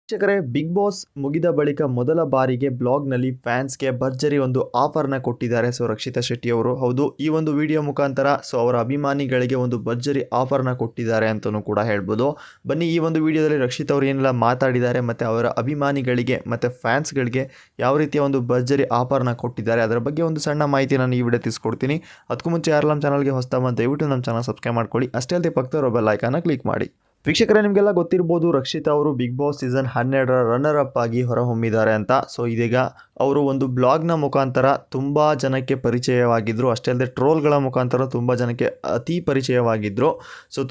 ವೀಕ್ಷಕರೇ, big boss ಮುಗಿದ ಬಳಿಕ ಮೊದಲ ಬಾರಿಗೆ ಬ್ಲಾಗ್ನಲ್ಲಿ ಫ್ಯಾನ್ಸ್ಗೆ ಭರ್ಜರಿ ಒಂದು ಆಫರ್ನ ಕೊಟ್ಟಿದ್ದಾರೆ. ರಕ್ಷಿತಾ ಶೆಟ್ಟಿ ಅವರು ಹೌದು, ಈ ಒಂದು ವಿಡಿಯೋ ಮುಖಾಂತರ ಅವರ ಅಭಿಮಾನಿಗಳಿಗೆ ಒಂದು ಭರ್ಜರಿ ಆಫರ್ನ ಕೊಟ್ಟಿದ್ದಾರೆ ಅಂತಲೂ ಕೂಡ ಹೇಳ್ಬೋದು. ಬನ್ನಿ, ಈ ಒಂದು ವಿಡಿಯೋದಲ್ಲಿ ರಕ್ಷಿತಾ ಅವರು ಏನೆಲ್ಲ ಮಾತಾಡಿದ್ದಾರೆ ಮತ್ತು ಅವರ ಅಭಿಮಾನಿಗಳಿಗೆ ಮತ್ತು ಫ್ಯಾನ್ಸ್ಗಳಿಗೆ ಯಾವ ರೀತಿಯ ಒಂದು ಭರ್ಜರಿ ಆಫರ್ನ ಕೊಟ್ಟಿದ್ದಾರೆ ಅದರ ಬಗ್ಗೆ ಒಂದು ಸಣ್ಣ ಮಾಹಿತಿ ನಾನು ಈ ವಿಡಿಯೋ ತಿಳಿಸ್ಕೊಡ್ತೀನಿ. ಅದಕ್ಕೂ ಮುಂಚೆ ಯಾರು ನಮ್ಮ ಚಾನಲ್ಗೆ ಹೊಸದಾಗಿ ದಯವಿಟ್ಟು ನಮ್ಮ ಚಾನಲ್ ಸಬ್ಸ್ಕ್ರೈಬ್ ಮಾಡ್ಕೊಳ್ಳಿ. ಅಷ್ಟೇ ಅಲ್ಲದೆ ಪಕ್ಕದ ಬೆಲ್ ಐಕಾನ್ನ ಕ್ಲಿಕ್ ಮಾಡಿ. ವೀಕ್ಷಕರೇ, ನಿಮಗೆಲ್ಲ ಗೊತ್ತಿರ್ಬೋದು ರಕ್ಷಿತಾ ಅವರು ಬಿಗ್ ಬಾಸ್ ಸೀಸನ್ 12ರ ರನ್ನರ್ ಅಪ್ ಆಗಿ ಹೊರಹೊಮ್ಮಿದ್ದಾರೆ ಅಂತ. ಇದೀಗ ಅವರು ಒಂದು ಬ್ಲಾಗ್ನ ಮುಖಾಂತರ ತುಂಬ ಜನಕ್ಕೆ ಪರಿಚಯವಾಗಿದ್ದರು. ಅಷ್ಟೇ ಅಲ್ಲದೆ ಟ್ರೋಲ್ಗಳ ಮುಖಾಂತರ ತುಂಬ ಜನಕ್ಕೆ ಅತಿ ಪರಿಚಯವಾಗಿದ್ದರು.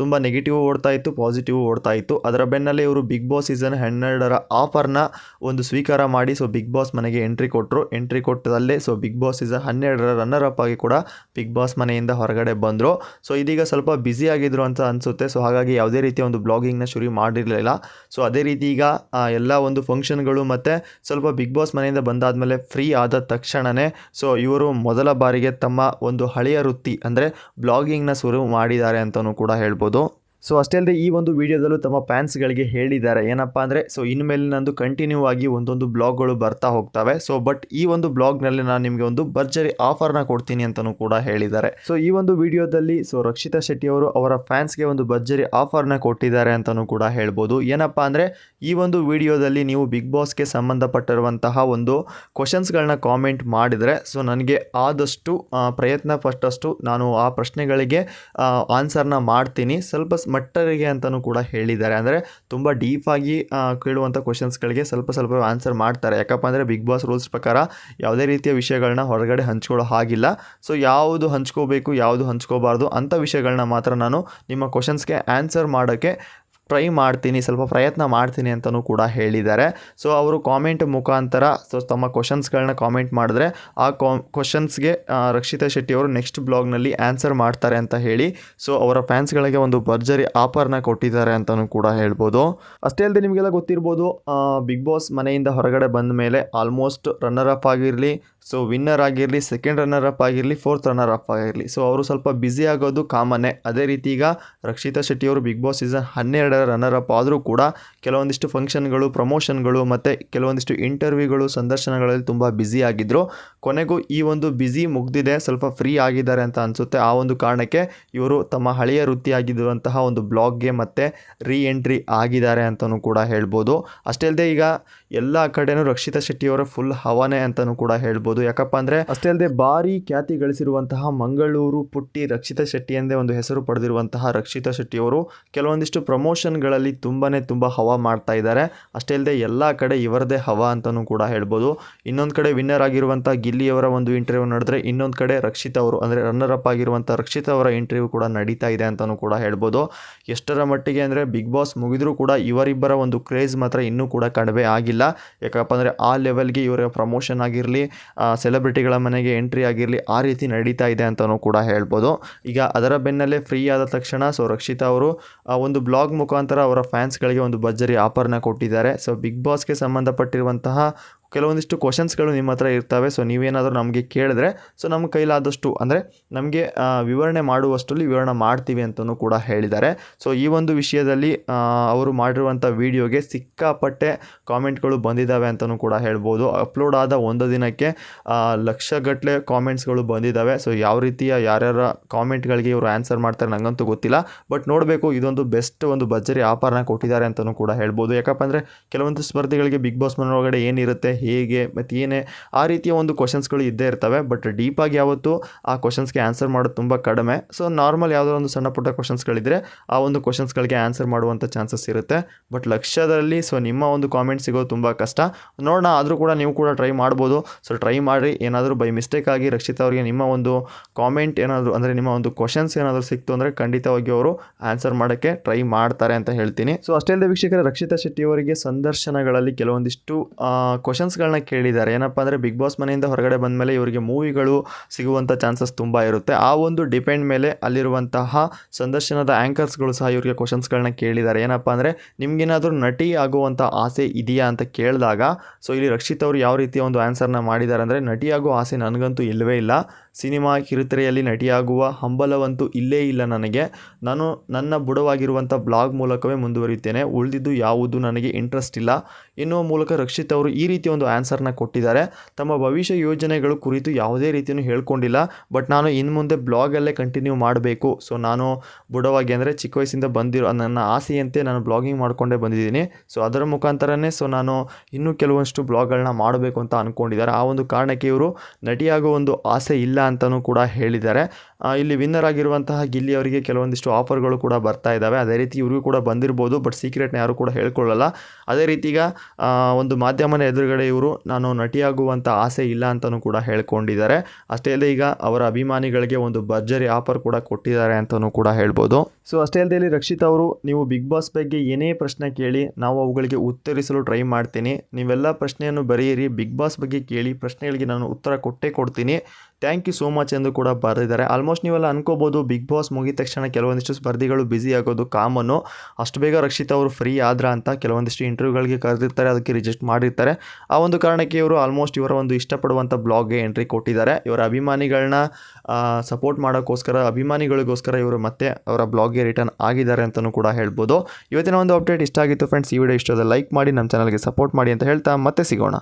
ತುಂಬ ನೆಗೆಟಿವ್ ಓಡ್ತಾ ಇತ್ತು, ಪಾಸಿಟಿವ್ ಓಡ್ತಾ ಇತ್ತು. ಅದರ ಬೆನ್ನಲ್ಲೇ ಇವರು ಬಿಗ್ ಬಾಸ್ ಸೀಸನ್ 12ರ ಆಫರ್ನ ಒಂದು ಸ್ವೀಕಾರ ಮಾಡಿ ಬಿಗ್ ಬಾಸ್ ಮನೆಗೆ ಎಂಟ್ರಿ ಕೊಟ್ಟರು. ಎಂಟ್ರಿ ಕೊಟ್ಟದಲ್ಲೇ ಬಿಗ್ ಬಾಸ್ ಸೀಸನ್ 12ರ ರನ್ನರ್ ಅಪ್ ಆಗಿ ಕೂಡ ಬಿಗ್ ಬಾಸ್ ಮನೆಯಿಂದ ಹೊರಗಡೆ ಬಂದರು. ಇದೀಗ ಸ್ವಲ್ಪ ಬ್ಯುಸಿ ಆಗಿದ್ರು ಅಂತ ಅನಿಸುತ್ತೆ. ಹಾಗಾಗಿ ಯಾವುದೇ ರೀತಿಯ ಒಂದು ಬ್ಲಾಗಿಂಗ್ನ ಶುರು ಮಾಡಿರಲಿಲ್ಲ. ಅದೇ ರೀತಿ ಈಗ ಎಲ್ಲ ಒಂದು ಫಂಕ್ಷನ್ಗಳು ಮತ್ತು ಸ್ವಲ್ಪ ಬಿಗ್ ಬಾಸ್ ಮನೆಯಿಂದ ಬಂದಾದಮೇಲೆ ಫ್ರೀ ಆದ ತಕ್ಷಣವೇ ಇವರು ಮೊದಲ ಬಾರಿಗೆ ತಮ್ಮ ಒಂದು ಹಳೆಯ ವೃತ್ತಿ ಅಂದರೆ ಬ್ಲಾಗಿಂಗ್ನ ಶುರು ಮಾಡಿದ್ದಾರೆ ಅಂತಲೂ ಕೂಡ ಹೇಳ್ಬೋದು. ಅಷ್ಟೇ ಅಲ್ಲದೆ ಈ ಒಂದು ವಿಡಿಯೋದಲ್ಲೂ ತಮ್ಮ ಫ್ಯಾನ್ಸ್ಗಳಿಗೆ ಹೇಳಿದ್ದಾರೆ ಏನಪ್ಪ ಅಂದರೆ ಇನ್ಮೇಲೆ ನಂದು ಕಂಟಿನ್ಯೂ ಆಗಿ ಒಂದೊಂದು ಬ್ಲಾಗ್ಗಳು ಬರ್ತಾ ಹೋಗ್ತವೆ. ಬಟ್ ಈ ಒಂದು ಬ್ಲಾಗ್ನಲ್ಲಿ ನಾನು ನಿಮಗೆ ಒಂದು ಭರ್ಜರಿ ಆಫರ್ನ ಕೊಡ್ತೀನಿ ಅಂತಲೂ ಕೂಡ ಹೇಳಿದ್ದಾರೆ. ಈ ಒಂದು ವಿಡಿಯೋದಲ್ಲಿ ರಕ್ಷಿತಾ ಶೆಟ್ಟಿ ಅವರು ಅವರ ಫ್ಯಾನ್ಸ್ಗೆ ಒಂದು ಭರ್ಜರಿ ಆಫರ್ನ ಕೊಟ್ಟಿದ್ದಾರೆ ಅಂತಲೂ ಕೂಡ ಹೇಳ್ಬೋದು. ಏನಪ್ಪ ಅಂದರೆ ಈ ಒಂದು ವಿಡಿಯೋದಲ್ಲಿ ನೀವು ಬಿಗ್ ಬಾಸ್ಗೆ ಸಂಬಂಧಪಟ್ಟಿರುವಂತಹ ಒಂದು ಕ್ವಶನ್ಸ್ಗಳನ್ನ ಕಾಮೆಂಟ್ ಮಾಡಿದರೆ ನನಗೆ ಆದಷ್ಟು ಪ್ರಯತ್ನ ಪಟ್ಟಷ್ಟು ನಾನು ಆ ಪ್ರಶ್ನೆಗಳಿಗೆ ಆನ್ಸರ್ನ ಮಾಡ್ತೀನಿ ಸ್ವಲ್ಪ ಮಟ್ಟರಿಗೆ ಅಂತಲೂ ಕೂಡ ಹೇಳಿದ್ದಾರೆ. ಅಂದರೆ ತುಂಬ ಡೀಪಾಗಿ ಕೇಳುವಂಥ ಕ್ವಶನ್ಸ್ಗಳಿಗೆ ಸ್ವಲ್ಪ ಆನ್ಸರ್ ಮಾಡ್ತಾರೆ. ಯಾಕಪ್ಪ ಅಂದರೆ ಬಿಗ್ ಬಾಸ್ ರೂಲ್ಸ್ ಪ್ರಕಾರ ಯಾವುದೇ ರೀತಿಯ ವಿಷಯಗಳನ್ನ ಹೊರಗಡೆ ಹಂಚ್ಕೊಳ್ಳೋ ಹಾಗಿಲ್ಲ. ಯಾವುದು ಹಂಚ್ಕೋಬೇಕು ಯಾವುದು ಹಂಚ್ಕೋಬಾರ್ದು ಅಂಥ ವಿಷಯಗಳನ್ನ ಮಾತ್ರ ನಾನು ನಿಮ್ಮ ಕ್ವಶನ್ಸ್ಗೆ ಆನ್ಸರ್ ಮಾಡೋಕ್ಕೆ ಟ್ರೈ ಮಾಡ್ತೀನಿ, ಸ್ವಲ್ಪ ಪ್ರಯತ್ನ ಮಾಡ್ತೀನಿ ಅಂತಲೂ ಕೂಡ ಹೇಳಿದ್ದಾರೆ. ಅವರು ಕಾಮೆಂಟ್ ಮುಖಾಂತರ ತಮ್ಮ ಕ್ವಶನ್ಸ್ಗಳನ್ನ ಕಾಮೆಂಟ್ ಮಾಡಿದ್ರೆ ಆ ಕ್ವಶನ್ಸ್ಗೆ ರಕ್ಷಿತಾ ಶೆಟ್ಟಿ ಅವರು ನೆಕ್ಸ್ಟ್ ಬ್ಲಾಗ್ನಲ್ಲಿ ಆನ್ಸರ್ ಮಾಡ್ತಾರೆ ಅಂತ ಹೇಳಿ ಅವರ ಫ್ಯಾನ್ಸ್ಗಳಿಗೆ ಒಂದು ಭರ್ಜರಿ ಆಫರ್ನ ಕೊಟ್ಟಿದ್ದಾರೆ ಅಂತಲೂ ಕೂಡ ಹೇಳ್ಬೋದು. ಅಷ್ಟೇ ಅಲ್ಲದೆ ನಿಮಗೆಲ್ಲ ಗೊತ್ತಿರ್ಬೋದು ಬಿಗ್ ಬಾಸ್ ಮನೆಯಿಂದ ಹೊರಗಡೆ ಬಂದ ಮೇಲೆ ಆಲ್ಮೋಸ್ಟ್ ರನ್ನರ್ ಅಪ್ ಆಗಿರಲಿ, ವಿನ್ನರ್ ಆಗಿರಲಿ, ಸೆಕೆಂಡ್ ರನ್ನರ್ ಅಪ್ ಆಗಿರಲಿ, ಫೋರ್ತ್ ರನ್ನರ್ ಅಪ್ ಆಗಿರಲಿ ಅವರು ಸ್ವಲ್ಪ ಬ್ಯುಸಿ ಆಗೋದು ಕಾಮನ್ನೇ. ಅದೇ ರೀತಿ ಈಗ ರಕ್ಷಿತಾ ಶೆಟ್ಟಿ ಅವರು ಬಿಗ್ ಬಾಸ್ ಸೀಸನ್ 12ರ ರನ್ನರ್ ಅಪ್ ಆದರೂ ಕೂಡ ಕೆಲವೊಂದಿಷ್ಟು ಫಂಕ್ಷನ್ಗಳು, ಪ್ರಮೋಷನ್ಗಳು ಮತ್ತು ಕೆಲವೊಂದಿಷ್ಟು ಇಂಟರ್ವ್ಯೂಗಳು, ಸಂದರ್ಶನಗಳಲ್ಲಿ ತುಂಬ ಬ್ಯುಸಿ ಆಗಿದ್ದರು. ಕೊನೆಗೂ ಈ ಒಂದು ಬ್ಯುಸಿ ಮುಗ್ದಿದೆ, ಸ್ವಲ್ಪ ಫ್ರೀ ಆಗಿದ್ದಾರೆ ಅಂತ ಅನಿಸುತ್ತೆ. ಆ ಒಂದು ಕಾರಣಕ್ಕೆ ಇವರು ತಮ್ಮ ಹಳೆಯ ವೃತ್ತಿಯಾಗಿರುವಂತಹ ಒಂದು ಬ್ಲಾಗ್ಗೆ ಮತ್ತೆ ರೀ ಎಂಟ್ರಿ ಆಗಿದ್ದಾರೆ ಅಂತಲೂ ಕೂಡ ಹೇಳ್ಬೋದು. ಅಷ್ಟೇ ಅಲ್ಲದೆ ಈಗ ಎಲ್ಲ ಕಡೆನೂ ರಕ್ಷಿತಾ ಶೆಟ್ಟಿಯವರ ಫುಲ್ ಹವಾನೆ ಅಂತಲೂ ಕೂಡ ಹೇಳ್ಬೋದು. ಯಾಕಪ್ಪ ಅಂದರೆ ಅಷ್ಟೇ ಅಲ್ಲದೆ ಭಾರಿ ಖ್ಯಾತಿ ಗಳಿಸಿರುವಂತಹ ಮಂಗಳೂರು ಪುಟ್ಟಿ ರಕ್ಷಿತಾ ಶೆಟ್ಟಿ ಎಂದೇ ಒಂದು ಹೆಸರು ಪಡೆದಿರುವಂತಹ ರಕ್ಷಿತಾ ಶೆಟ್ಟಿಯವರು ಕೆಲವೊಂದಿಷ್ಟು ಪ್ರಮೋಷನ್ಗಳಲ್ಲಿ ತುಂಬ ಹವಾ ಮಾಡ್ತಾ ಇದ್ದಾರೆ. ಅಷ್ಟೇ ಅಲ್ಲದೆ ಎಲ್ಲ ಕಡೆ ಇವರದೇ ಹವಾ ಅಂತಲೂ ಕೂಡ ಹೇಳ್ಬೋದು. ಇನ್ನೊಂದು ಕಡೆ ವಿನ್ನರ್ ಆಗಿರುವಂಥ ಗಿಲ್ಲಿಯವರ ಒಂದು ಇಂಟರ್ವ್ಯೂ ನಡೆದ್ರೆ, ಇನ್ನೊಂದು ಕಡೆ ರಕ್ಷಿತಾ ಅವರು ಅಂದರೆ ರನ್ನರ್ ಅಪ್ ಆಗಿರುವಂಥ ರಕ್ಷಿತಾ ಅವರ ಇಂಟರ್ವ್ಯೂ ಕೂಡ ನಡೀತಾ ಇದೆ ಅಂತಲೂ ಕೂಡ ಹೇಳ್ಬೋದು. ಎಷ್ಟರ ಮಟ್ಟಿಗೆ ಅಂದರೆ ಬಿಗ್ ಬಾಸ್ ಮುಗಿದರೂ ಕೂಡ ಇವರಿಬ್ಬರ ಒಂದು ಕ್ರೇಜ್ ಮಾತ್ರ ಇನ್ನೂ ಕೂಡ ಕಡಿಮೆ ಆಗಿಲ್ಲ. ಯಾಕಪ್ಪ ಅಂದರೆ ಆ ಲೆವೆಲ್ಗೆ ಇವರ ಪ್ರಮೋಷನ್ ಆಗಿರಲಿ, ಸೆಲೆಬ್ರಿಟಿಗಳ ಮನೆಗೆ ಎಂಟ್ರಿ ಆಗಿರಲಿ, ಆ ರೀತಿ ನಡೀತಾ ಇದೆ ಅಂತಲೂ ಕೂಡ ಹೇಳ್ಬೋದು. ಈಗ ಅದರ ಬೆನ್ನಲ್ಲೇ ಫ್ರೀ ಆದ ತಕ್ಷಣ ರಕ್ಷಿತಾ ಅವರು ಒಂದು ಬ್ಲಾಗ್ ಮುಖಾಂತರ ಅವರ ಫ್ಯಾನ್ಸ್ಗಳಿಗೆ ಒಂದು ಭರ್ಜರಿ ಆಫರ್ನ ಕೊಟ್ಟಿದ್ದಾರೆ. ಬಿಗ್ ಬಾಸ್ಗೆ ಸಂಬಂಧಪಟ್ಟಿರುವಂತಹ ಕೆಲವೊಂದಿಷ್ಟು ಕ್ವಶನ್ಸ್ಗಳು ನಿಮ್ಮ ಹತ್ರ ಇರ್ತವೆ. ನೀವೇನಾದರೂ ನಮಗೆ ಕೇಳಿದ್ರೆ ನಮ್ಮ ಕೈಲಾದಷ್ಟು ಅಂದರೆ ನಮಗೆ ವಿವರಣೆ ಮಾಡುವಷ್ಟರಲ್ಲಿ ವಿವರಣೆ ಮಾಡ್ತೀವಿ ಅಂತಲೂ ಕೂಡ ಹೇಳಿದ್ದಾರೆ. ಈ ಒಂದು ವಿಷಯದಲ್ಲಿ ಅವರು ಮಾಡಿರುವಂಥ ವಿಡಿಯೋಗೆ ಸಿಕ್ಕಾಪಟ್ಟೆ ಕಾಮೆಂಟ್ಗಳು ಬಂದಿದ್ದಾವೆ ಅಂತಲೂ ಕೂಡ ಹೇಳ್ಬೋದು. ಅಪ್ಲೋಡ್ ಆದ ಒಂದು ದಿನಕ್ಕೆ ಲಕ್ಷಗಟ್ಟಲೆ ಕಾಮೆಂಟ್ಸ್ಗಳು ಬಂದಿದ್ದಾವೆ. ಯಾವ ರೀತಿಯ ಯಾರ್ಯಾರ ಕಾಮೆಂಟ್ಗಳಿಗೆ ಇವರು ಆನ್ಸರ್ ಮಾಡ್ತಾರೆ ನನಗಂತೂ ಗೊತ್ತಿಲ್ಲ. ಬಟ್ ನೋಡಬೇಕು, ಇದೊಂದು ಬೆಸ್ಟ್ ಒಂದು ಭರ್ಜರಿ ಆಫರ್ನ ಕೊಟ್ಟಿದ್ದಾರೆ ಅಂತಲೂ ಕೂಡ ಹೇಳ್ಬೋದು. ಯಾಕಪ್ಪ ಅಂದರೆ ಕೆಲವೊಂದು ಸ್ಪರ್ಧಿಗಳಿಗೆ ಬಿಗ್ ಬಾಸ್ ಮನೆಯೊಳಗಡೆ ಏನಿರುತ್ತೆ, ಹೇಗೆ ಮತ್ತು ಏನೇ ಆ ರೀತಿಯ ಒಂದು ಕ್ವಶನ್ಸ್ಗಳು ಇದ್ದೇ ಇರ್ತವೆ. ಬಟ್ ಡೀಪಾಗಿ ಯಾವತ್ತು ಆ ಕ್ವಶನ್ಸ್ಗೆ ಆನ್ಸರ್ ಮಾಡೋದು ತುಂಬ ಕಡಿಮೆ. ನಾರ್ಮಲ್ ಯಾವುದೋ ಒಂದು ಸಣ್ಣ ಪುಟ್ಟ ಕ್ವಶನ್ಸ್ಗಳಿದ್ದರೆ ಆ ಒಂದು ಕ್ವಶನ್ಸ್ಗಳಿಗೆ ಆನ್ಸರ್ ಮಾಡುವಂಥ ಚಾನ್ಸಸ್ ಇರುತ್ತೆ. ಬಟ್ ಲಕ್ಷದಲ್ಲಿ ನಿಮ್ಮ ಒಂದು ಕಾಮೆಂಟ್ ಸಿಗೋದು ತುಂಬ ಕಷ್ಟ. ನೋಡೋಣ, ಆದರೂ ಕೂಡ ನೀವು ಕೂಡ ಟ್ರೈ ಮಾಡ್ಬೋದು. ಟ್ರೈ ಮಾಡಿ, ಏನಾದರೂ ಬೈ ಮಿಸ್ಟೇಕ್ ಆಗಿ ರಕ್ಷಿತಾ ಅವರಿಗೆ ನಿಮ್ಮ ಒಂದು ಕಾಮೆಂಟ್ ಏನಾದರೂ ಅಂದರೆ ನಿಮ್ಮ ಒಂದು ಕ್ವಶನ್ಸ್ ಏನಾದರೂ ಸಿಕ್ತು ಅಂದರೆ ಖಂಡಿತವಾಗಿ ಅವರು ಆನ್ಸರ್ ಮಾಡೋಕ್ಕೆ ಟ್ರೈ ಮಾಡ್ತಾರೆ ಅಂತ ಹೇಳ್ತೀನಿ. ಅಷ್ಟೇ ಅಲ್ಲದೆ ವೀಕ್ಷಕರೇ, ರಕ್ಷಿತಾ ಶೆಟ್ಟಿ ಅವರಿಗೆ ಸಂದರ್ಶನಗಳಲ್ಲಿ ಕೆಲವೊಂದಿಷ್ಟು ಕ್ವಶನ್ಸ್ ಕ್ವಶನ್ಸ್ಗಳನ್ನ ಕೇಳಿದ್ದಾರೆ. ಏನಪ್ಪ ಅಂದರೆ ಬಿಗ್ ಬಾಸ್ ಮನೆಯಿಂದ ಹೊರಗಡೆ ಬಂದಮೇಲೆ ಇವರಿಗೆ ಮೂವಿಗಳು ಸಿಗುವಂಥ ಚಾನ್ಸಸ್ ತುಂಬ ಇರುತ್ತೆ. ಆ ಒಂದು ಡಿಪೆಂಡ್ ಮೇಲೆ ಅಲ್ಲಿರುವಂತಹ ಸಂದರ್ಶನದ ಆ್ಯಂಕರ್ಸ್ಗಳು ಸಹ ಇವರಿಗೆ ಕ್ವಶನ್ಸ್ಗಳನ್ನ ಕೇಳಿದ್ದಾರೆ. ಏನಪ್ಪ ಅಂದರೆ ನಿಮಗೇನಾದರೂ ನಟಿ ಆಗುವಂಥ ಆಸೆ ಇದೆಯಾ ಅಂತ ಕೇಳಿದಾಗ ಸೊ ಇಲ್ಲಿ ರಕ್ಷಿತ್ ಅವರು ಯಾವ ರೀತಿಯ ಒಂದು ಆನ್ಸರ್ನ ಮಾಡಿದ್ದಾರೆ ಅಂದರೆ ನಟಿಯಾಗೋ ಆಸೆ ನನಗಂತೂ ಇಲ್ಲವೇ ಇಲ್ಲ. ಸಿನಿಮಾ ಕಿರುತೆರೆಯಲ್ಲಿ ನಟಿಯಾಗುವ ಹಂಬಲವಂತೂ ಇಲ್ಲೇ ಇಲ್ಲ ನನಗೆ. ನಾನು ನನ್ನ ಬುಡವಾಗಿರುವಂಥ ಬ್ಲಾಗ್ ಮೂಲಕವೇ ಮುಂದುವರಿಯುತ್ತೇನೆ. ಉಳಿದಿದ್ದು ಯಾವುದು ನನಗೆ ಇಂಟ್ರೆಸ್ಟ್ ಇಲ್ಲ ಎನ್ನುವ ಮೂಲಕ ರಕ್ಷಿತ್ ಅವರು ಈ ರೀತಿಯ ಒಂದು ಆನ್ಸರ್ನ ಕೊಟ್ಟಿದ್ದಾರೆ. ತಮ್ಮ ಭವಿಷ್ಯ ಯೋಜನೆಗಳು ಕುರಿತು ಯಾವುದೇ ರೀತಿಯೂ ಹೇಳ್ಕೊಂಡಿಲ್ಲ. ಬಟ್ ನಾನು ಇನ್ನು ಮುಂದೆ ಬ್ಲಾಗಲ್ಲೇ ಕಂಟಿನ್ಯೂ ಮಾಡಬೇಕು. ಸೊ ನಾನು ಬುಡವಾಗಿ ಅಂದರೆ ಚಿಕ್ಕ ವಯಸ್ಸಿಂದ ಬಂದಿರೋ ನನ್ನ ಆಸೆಯಂತೆ ನಾನು ಬ್ಲಾಗಿಂಗ್ ಮಾಡಿಕೊಂಡೇ ಬಂದಿದ್ದೀನಿ. ಸೊ ಅದರ ಮುಖಾಂತರನೇ ಸೊ ನಾನು ಇನ್ನೂ ಕೆಲವೊಂಷ್ಟು ಬ್ಲಾಗ್ಗಳನ್ನ ಮಾಡಬೇಕು ಅಂತ ಅಂದ್ಕೊಂಡಿದ್ದಾರೆ. ಆ ಒಂದು ಕಾರಣಕ್ಕೆ ಇವರು ನಟಿಯಾಗೋ ಒಂದು ಆಸೆ ಇಲ್ಲ ಅಂತಲೂ ಕೂಡ ಹೇಳಿದ್ದಾರೆ. ಇಲ್ಲಿ ವಿನ್ನರ್ ಆಗಿರುವಂತಹ ಗಿಲ್ಲಿ ಅವರಿಗೆ ಕೆಲವೊಂದಿಷ್ಟು ಆಫರ್ಗಳು ಕೂಡ ಬರ್ತಾ ಇದ್ದಾವೆ. ಅದೇ ರೀತಿ ಇವ್ರಿಗೂ ಕೂಡ ಬಂದಿರ್ಬೋದು, ಬಟ್ ಸೀಕ್ರೆಟ್ನ ಯಾರು ಕೂಡ ಹೇಳ್ಕೊಳ್ಳಲ್ಲ. ಅದೇ ರೀತಿ ಈಗ ಒಂದು ಮಾಧ್ಯಮನ ಎದುರುಗಡೆ ಇವರು ನಾನು ನಟಿಯಾಗುವಂಥ ಆಸೆ ಇಲ್ಲ ಅಂತಲೂ ಕೂಡ ಹೇಳ್ಕೊಂಡಿದ್ದಾರೆ. ಅಷ್ಟೇ ಅಲ್ಲದೆ ಈಗ ಅವರ ಅಭಿಮಾನಿಗಳಿಗೆ ಒಂದು ಭರ್ಜರಿ ಆಫರ್ ಕೂಡ ಕೊಟ್ಟಿದ್ದಾರೆ ಅಂತಲೂ ಕೂಡ ಹೇಳ್ಬೋದು. ಸೊ ಅಷ್ಟೇ ಅಲ್ಲದೆ ಇಲ್ಲಿ ರಕ್ಷಿತ್ ಅವರು ನೀವು ಬಿಗ್ ಬಾಸ್ ಬಗ್ಗೆ ಏನೇ ಪ್ರಶ್ನೆ ಕೇಳಿ ನಾವು ಅವುಗಳಿಗೆ ಉತ್ತರಿಸಲು ಟ್ರೈ ಮಾಡ್ತೀನಿ. ನೀವೆಲ್ಲ ಪ್ರಶ್ನೆಯನ್ನು ಬರೆಯಿರಿ, ಬಿಗ್ ಬಾಸ್ ಬಗ್ಗೆ ಕೇಳಿ, ಪ್ರಶ್ನೆಗಳಿಗೆ ನಾನು ಉತ್ತರ ಕೊಟ್ಟೇ ಕೊಡ್ತೀನಿ. ಥ್ಯಾಂಕ್ ಯು ಸೋ ಮಚ್ ಎಂದು ಕೂಡ ಬರೆದಿದ್ದಾರೆ. ಆಲ್ಮೋಸ್ಟ್ ನೀವೆಲ್ಲ ಅನ್ಕೋಬೋದು ಬಿಗ್ ಬಾಸ್ ಮುಗಿದ ತಕ್ಷಣ ಕೆಲವೊಂದಿಷ್ಟು ಸ್ಪರ್ಧಿಗಳು ಬ್ಯುಸಿ ಆಗೋದು ಕಾಮನ್ನು. ಅಷ್ಟು ಬೇಗ ರಕ್ಷಿತ್ ಅವರು ಫ್ರೀ ಆದ್ರ ಅಂತ ಕೆಲವೊಂದಿಷ್ಟು ಇಂಟರ್ವ್ಯೂಗಳಿಗೆ ಕರೆದಿರ್ತಾರೆ, ಅದಕ್ಕೆ ರಿಜೆಕ್ಟ್ ಮಾಡಿರ್ತಾರೆ. ಆ ಒಂದು ಕಾರಣಕ್ಕೆ ಇವರು ಆಲ್ಮೋಸ್ಟ್ ಇವರ ಒಂದು ಇಷ್ಟಪಡುವಂಥ ಬ್ಲಾಗ್ಗೆ ಎಂಟ್ರಿ ಕೊಟ್ಟಿದ್ದಾರೆ. ಇವರ ಅಭಿಮಾನಿಗಳನ್ನ ಸಪೋರ್ಟ್ ಮಾಡೋಕ್ಕೋಸ್ಕರ, ಅಭಿಮಾನಿಗಳಿಗೋಸ್ಕರ ಇವರು ಮತ್ತೆ ಅವರ ಬ್ಲಾಗ್ಗೆ ರಿಟರ್ನ್ ಆಗಿದ್ದಾರೆ ಅಂತಲೂ ಕೂಡ ಹೇಳ್ಬೋದು. ಇವತ್ತಿನ ಒಂದು ಅಪ್ಡೇಟ್ ಇಷ್ಟ ಆಗಿತ್ತು ಫ್ರೆಂಡ್ಸ್. ಈ ವಿಡಿಯೋ ಇಷ್ಟದ ಲೈಕ್ ಮಾಡಿ, ನಮ್ಮ ಚಾನಲ್ಗೆ ಸಪೋರ್ಟ್ ಮಾಡಿ ಅಂತ ಹೇಳ್ತಾ ಮತ್ತೆ ಸಿಗೋಣ.